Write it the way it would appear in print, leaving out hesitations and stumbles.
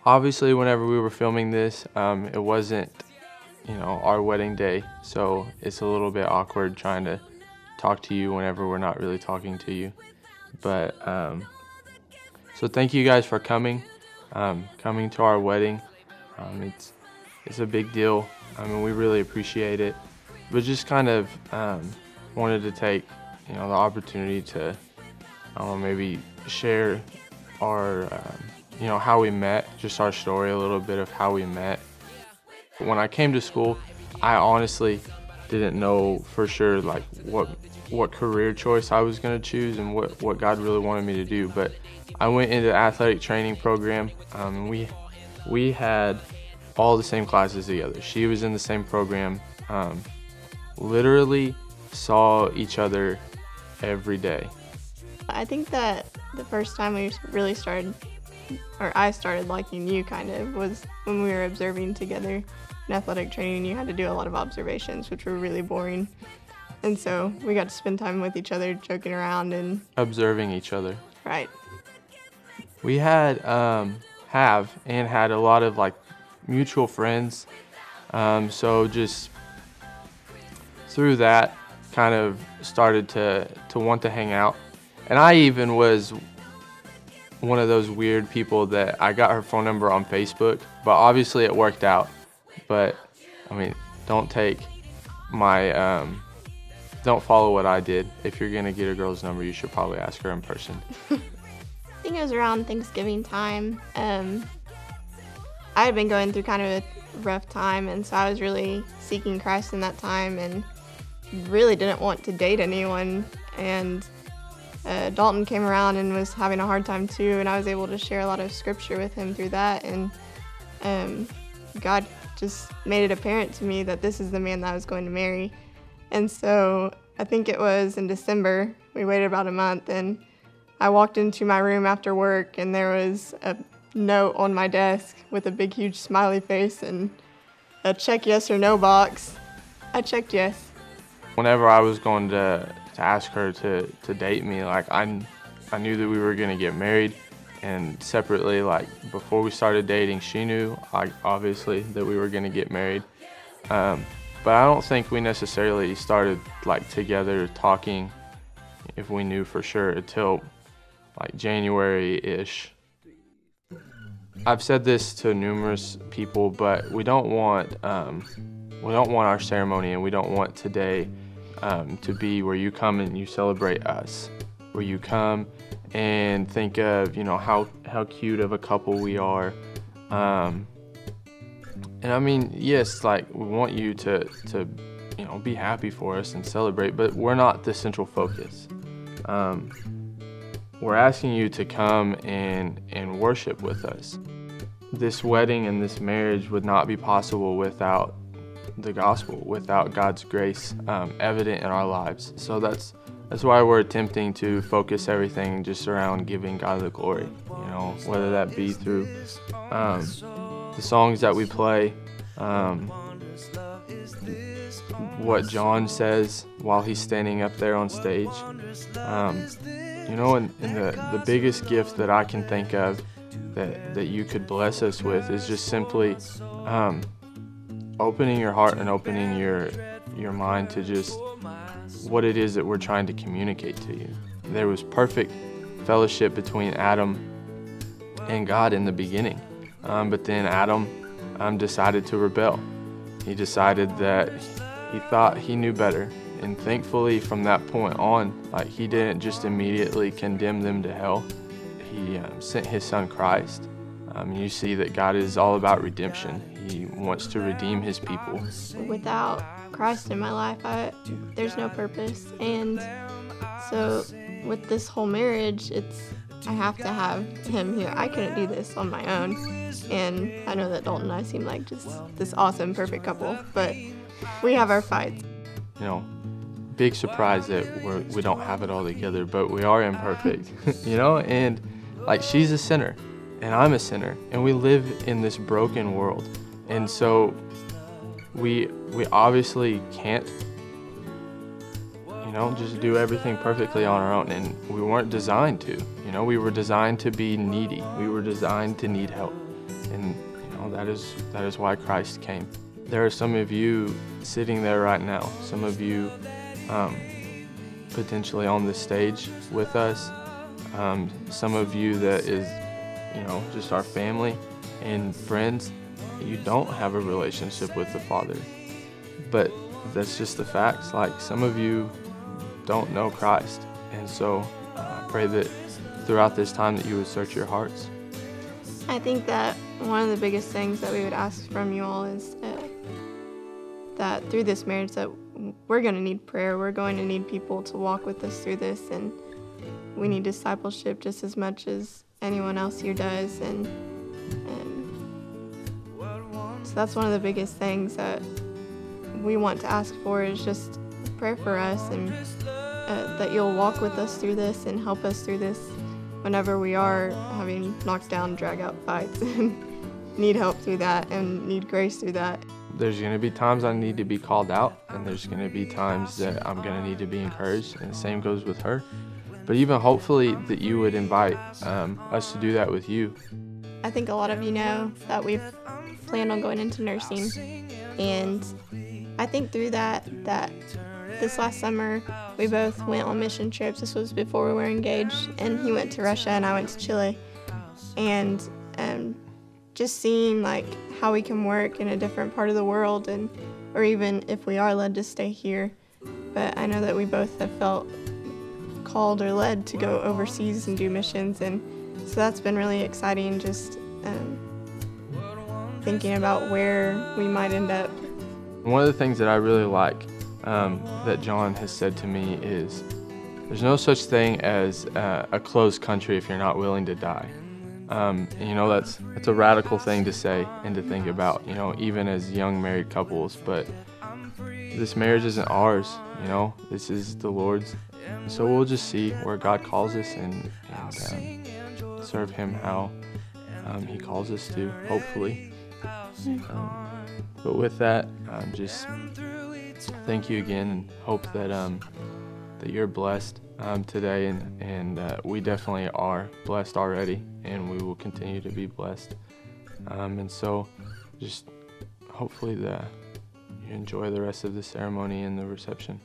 Obviously, whenever we were filming this, it wasn't, our wedding day, so it's a little bit awkward trying to talk to you whenever we're not really talking to you. But so thank you guys for coming to our wedding. It's a big deal. I mean, we really appreciate it. But just kind of wanted to take the opportunity to maybe share our how we met, just our story, a little bit of how we met. When I came to school, I honestly didn't know for sure like what career choice I was going to choose and what God really wanted me to do. But I went into the athletic training program. We had all the same classes together. She was in the same program. Literally saw each other every day. I think that the first time we really started, or I started liking you kind of, was when we were observing together in athletic training. You had to do a lot of observations, which were really boring. And so we got to spend time with each other, joking around and observing each other. Right. We had had a lot of like mutual friends. So just through that kind of started to want to hang out. And I even was one of those weird people that I got her phone number on Facebook, but obviously it worked out. But I mean, don't take my don't follow what I did. If you're gonna get a girl's number, you should probably ask her in person. I think it was around Thanksgiving time. I had been going through kind of a rough time, and so I was really seeking Christ in that time and really didn't want to date anyone. And Dalton came around and was having a hard time too, and I was able to share a lot of scripture with him through that. And God just made it apparent to me that this is the man that I was going to marry. And so I think it was in December, we waited about a month, and I walked into my room after work, and there was a note on my desk with a big, huge smiley face and a check yes or no box. I checked yes. Whenever I was going to ask her to date me, like I knew that we were going to get married, and separately, like before we started dating, she knew obviously that we were going to get married. But I don't think we necessarily started like together talking, if we knew for sure, until like January-ish. I've said this to numerous people, but we don't want our ceremony, and we don't want today to be where you come and you celebrate us, where you come and think of how cute of a couple we are. And I mean, yes, like we want you to be happy for us and celebrate, but we're not the central focus. We're asking you to come and worship with us. This wedding and this marriage would not be possible without the gospel, without God's grace evident in our lives. So that's why we're attempting to focus everything just around giving God the glory, whether that be through the songs that we play, what John says while he's standing up there on stage. And the biggest gift that I can think of that you could bless us with is just simply opening your heart and opening your mind to just what it is that we're trying to communicate to you. There was perfect fellowship between Adam and God in the beginning, but then Adam decided to rebel. He decided that he thought he knew better, and thankfully from that point on, like he didn't just immediately condemn them to hell. He sent his son Christ. You see that God is all about redemption. He wants to redeem his people. Without Christ in my life, there's no purpose. And so with this whole marriage, I have to have him here. I couldn't do this on my own. And I know that Dalton and I seem like just this awesome, perfect couple, but we have our fights. Big surprise that we don't have it all together, but we are imperfect, and like she's a sinner and I'm a sinner, and we live in this broken world. And so we obviously can't, just do everything perfectly on our own, and we weren't designed to. We were designed to be needy. We were designed to need help. And that is why Christ came. There are some of you sitting there right now, some of you potentially on the stage with us, some of you that is just our family and friends. You don't have a relationship with the Father, but that's just the facts. Like, some of you don't know Christ, and so I pray that throughout this time that you would search your hearts. I think that one of the biggest things that we would ask from you all is that through this marriage that we're going to need prayer. We're going to need people to walk with us through this, and we need discipleship just as much as anyone else here does. And so that's one of the biggest things that we want to ask for, is just prayer for us, and that you'll walk with us through this and help us through this whenever we are having knockdown, drag-out fights and need help through that and need grace through that. There's going to be times I need to be called out, and there's going to be times that I'm going to need to be encouraged, and the same goes with her. But even hopefully that you would invite us to do that with you. I think a lot of you know that we've planned on going into nursing, and I think through that this last summer we both went on mission trips. This was before we were engaged, and he went to Russia and I went to Chile, and just seeing like how we can work in a different part of the world, and or even if we are led to stay here. But I know that we both have felt called or led to go overseas and do missions, and so that's been really exciting, just thinking about where we might end up. One of the things that I really like that John has said to me is there's no such thing as a closed country if you're not willing to die. That's a radical thing to say and to think about, even as young married couples. But this marriage isn't ours, this is the Lord's. So we'll just see where God calls us and serve Him how He calls us to, hopefully. But with that, just thank you again, and hope that that you're blessed today, and we definitely are blessed already, and we will continue to be blessed. And so just hopefully that you enjoy the rest of the ceremony and the reception.